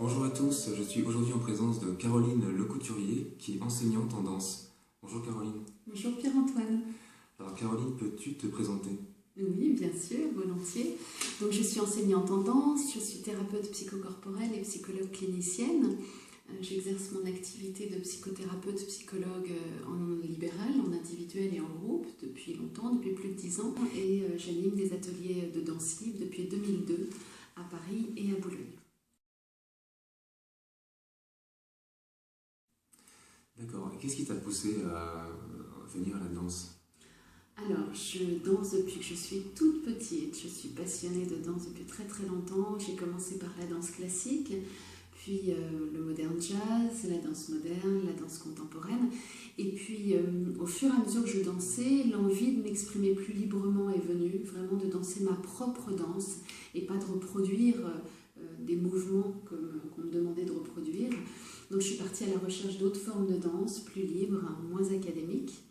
Bonjour à tous, je suis aujourd'hui en présence de Caroline Lecouturier, qui est enseignante en danse. Bonjour Caroline. Bonjour Pierre-Antoine. Alors Caroline, peux-tu te présenter? Oui, bien sûr, volontiers. Donc je suis enseignante en danse, je suis thérapeute psychocorporelle et psychologue clinicienne. J'exerce mon activité de psychothérapeute, psychologue en libéral, en individuel et en groupe depuis longtemps, depuis plus de 10 ans. Et j'anime des ateliers de danse libre depuis 2002 à Paris et à Boulogne. D'accord, et qu'est-ce qui t'a poussé à venir à la danse? Alors, je danse depuis que je suis toute petite. Je suis passionnée de danse depuis très très longtemps. J'ai commencé par la danse classique, puis le modern jazz, la danse moderne, la danse contemporaine. Et puis, au fur et à mesure que je dansais, l'envie de m'exprimer plus librement est venue, vraiment de danser ma propre danse et pas de reproduire des mouvements qu'on me demandait de reproduire. Donc, je suis partie à la recherche d'autres formes de danse, plus libres, moins académiques.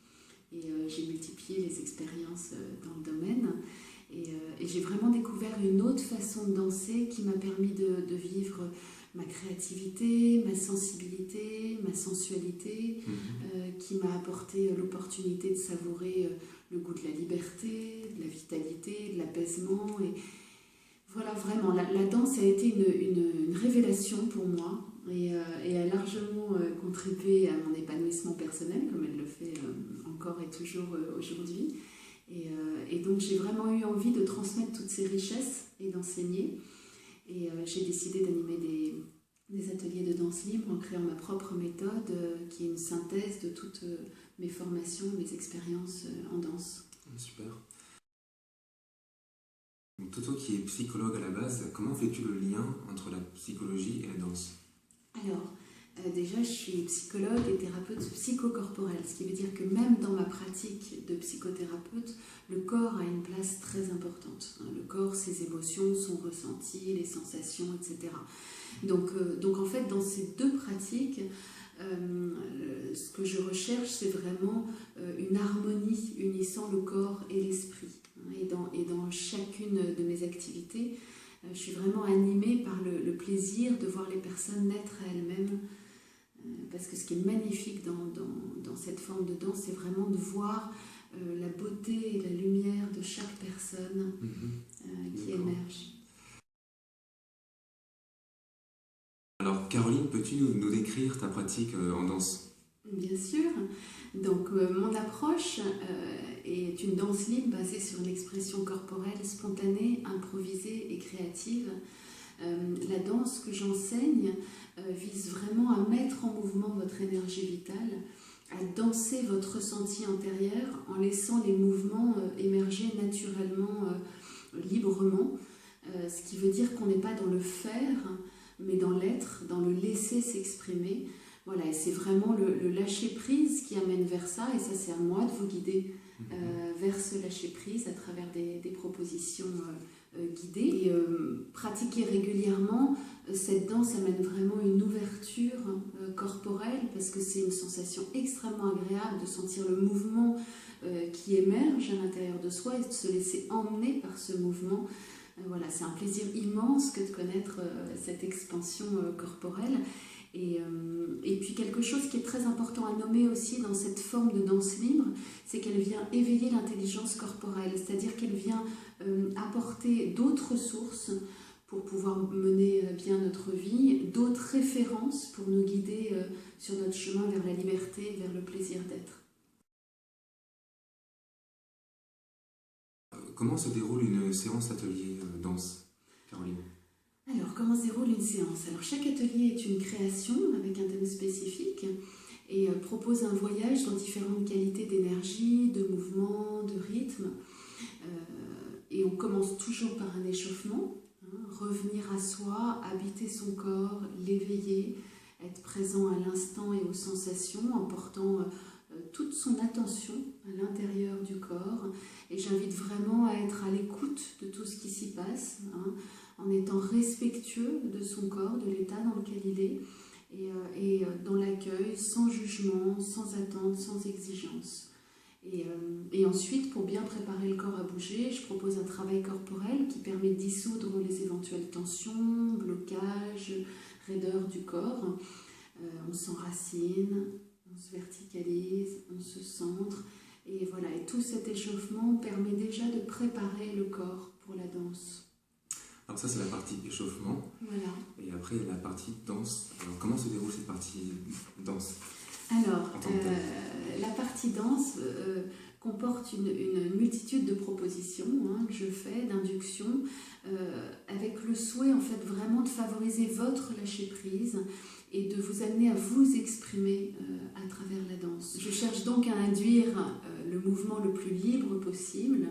Et j'ai multiplié les expériences dans le domaine. Et j'ai vraiment découvert une autre façon de danser qui m'a permis de vivre ma créativité, ma sensibilité, ma sensualité, qui m'a apporté l'opportunité de savourer le goût de la liberté, de la vitalité, de l'apaisement. Et voilà, vraiment, la danse a été une révélation pour moi et a largement contribué à mon épanouissement personnel, comme elle le fait encore et toujours aujourd'hui. Et donc j'ai vraiment eu envie de transmettre toutes ces richesses et d'enseigner. Et j'ai décidé d'animer des ateliers de danse libre en créant ma propre méthode qui est une synthèse de toutes mes formations, mes expériences en danse. Super. Donc, toi qui es psychologue à la base, comment fais-tu le lien entre la psychologie et la danse? Alors, déjà, je suis psychologue et thérapeute psychocorporelle, ce qui veut dire que même dans ma pratique de psychothérapeute, le corps a une place très importante. Le corps, ses émotions, son ressenti, les sensations, etc. Donc en fait, dans ces deux pratiques, ce que je recherche, c'est vraiment une harmonie unissant le corps et l'esprit. Et dans chacune de mes activités, je suis vraiment animée par le plaisir de voir les personnes naître à elles-mêmes. Parce que ce qui est magnifique dans cette forme de danse, c'est vraiment de voir la beauté et la lumière de chaque personne qui émerge. Alors Caroline, peux-tu nous décrire ta pratique en danse? Bien sûr. Donc mon approche est une danse libre basée sur une expression corporelle spontanée, improvisée et créative. La danse que j'enseigne vise vraiment à mettre en mouvement votre énergie vitale, à danser votre ressenti intérieur en laissant les mouvements émerger naturellement, librement, ce qui veut dire qu'on n'est pas dans le faire, mais dans l'être, dans le laisser s'exprimer. Voilà, et c'est vraiment le lâcher-prise qui amène vers ça, et ça c'est à moi de vous guider vers ce lâcher-prise à travers des propositions guidées. Et pratiquer régulièrement, cette danse amène vraiment une ouverture corporelle, parce que c'est une sensation extrêmement agréable de sentir le mouvement qui émerge à l'intérieur de soi et de se laisser emmener par ce mouvement. Voilà, c'est un plaisir immense que de connaître cette expansion corporelle. Et puis quelque chose qui est très important à nommer aussi dans cette forme de danse libre, c'est qu'elle vient éveiller l'intelligence corporelle, c'est-à-dire qu'elle vient apporter d'autres sources pour pouvoir mener bien notre vie, d'autres références pour nous guider sur notre chemin vers la liberté, vers le plaisir d'être. Comment se déroule une séance atelier danse, Caroline? Alors, comment se déroule une séance? Alors, chaque atelier est une création avec un thème spécifique et propose un voyage dans différentes qualités d'énergie, de mouvement, de rythme. Et on commence toujours par un échauffement, revenir à soi, habiter son corps, l'éveiller, être présent à l'instant et aux sensations en portant toute son attention à l'intérieur du corps. Et j'invite vraiment à être à l'écoute de tout ce qui s'y passe, en étant respectueux de son corps, de l'état dans lequel il est, et dans l'accueil, sans jugement, sans attente, sans exigence. Et ensuite, pour bien préparer le corps à bouger, je propose un travail corporel qui permet de dissoudre les éventuelles tensions, blocages, raideur du corps. On s'enracine, on se verticalise, on se centre. Et voilà, et tout cet échauffement permet déjà de préparer le corps pour la danse. Alors ça, c'est la partie échauffement. Voilà. Et après, il y a la partie danse. Alors comment se déroule cette partie danse? Alors, la partie danse comporte une multitude de propositions que je fais, d'induction, avec le souhait en fait vraiment de favoriser votre lâcher-prise et de vous amener à vous exprimer à travers la danse. Je cherche donc à induire le mouvement le plus libre possible,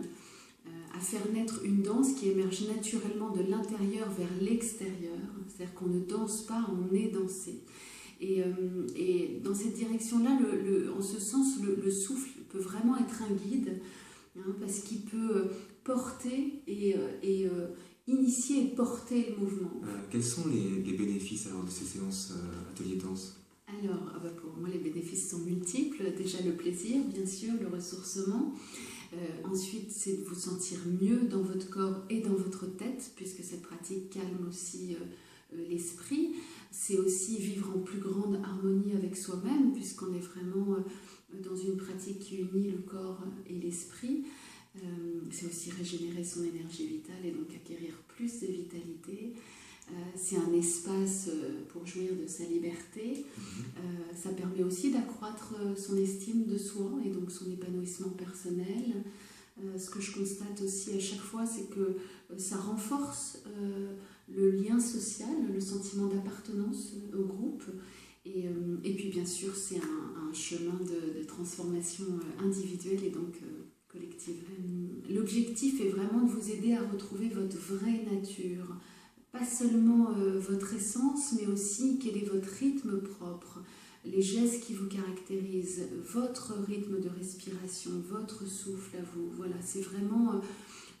à faire naître une danse qui émerge naturellement de l'intérieur vers l'extérieur, c'est-à-dire qu'on ne danse pas, on est dansé. Et dans cette direction-là, en ce sens, le souffle peut vraiment être un guide, parce qu'il peut porter et initier et porter le mouvement. Quels sont les bénéfices alors, de ces séances ateliers danse? Alors, pour moi, les bénéfices sont multiples. Déjà, le plaisir, bien sûr, le ressourcement. Ensuite, c'est de vous sentir mieux dans votre corps et dans votre tête, puisque cette pratique calme aussi l'esprit. C'est aussi vivre en plus grande harmonie avec soi-même, puisqu'on est vraiment dans une pratique qui unit le corps et l'esprit. C'est aussi régénérer son énergie vitale et donc acquérir plus de vitalité. C'est un espace pour jouir de sa liberté. Ça permet aussi d'accroître son estime de soi et donc son épanouissement personnel. Ce que je constate aussi à chaque fois, c'est que ça renforce le lien social, le sentiment d'appartenance au groupe. Et puis bien sûr, c'est un chemin de transformation individuelle et donc collective. L'objectif est vraiment de vous aider à retrouver votre vraie nature. Pas seulement votre essence, mais aussi quel est votre rythme propre, les gestes qui vous caractérisent, votre rythme de respiration, votre souffle à vous. Voilà, c'est vraiment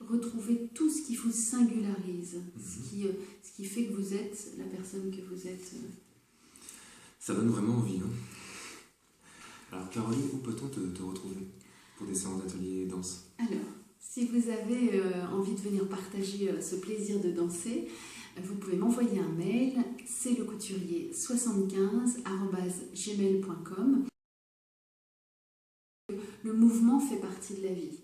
retrouver tout ce qui vous singularise, ce qui fait que vous êtes la personne que vous êtes. Ça donne vraiment envie, hein. Alors Caroline, où peut-on te retrouver pour des séances d'atelier danse? Alors, si vous avez envie de venir partager ce plaisir de danser, vous pouvez m'envoyer un mail, c'est lecouturier75@gmail.com. Le mouvement fait partie de la vie.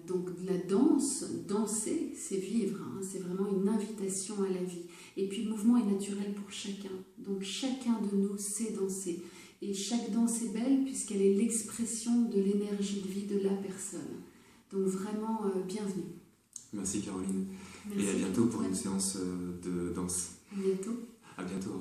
Donc la danse, danser, c'est vivre, c'est vraiment une invitation à la vie. Et puis le mouvement est naturel pour chacun. Donc chacun de nous sait danser. Et chaque danse est belle puisqu'elle est l'expression de l'énergie de vie de la personne. Donc vraiment, bienvenue. Merci Caroline. Merci. Et à bientôt pour une séance de danse. À bientôt. À bientôt.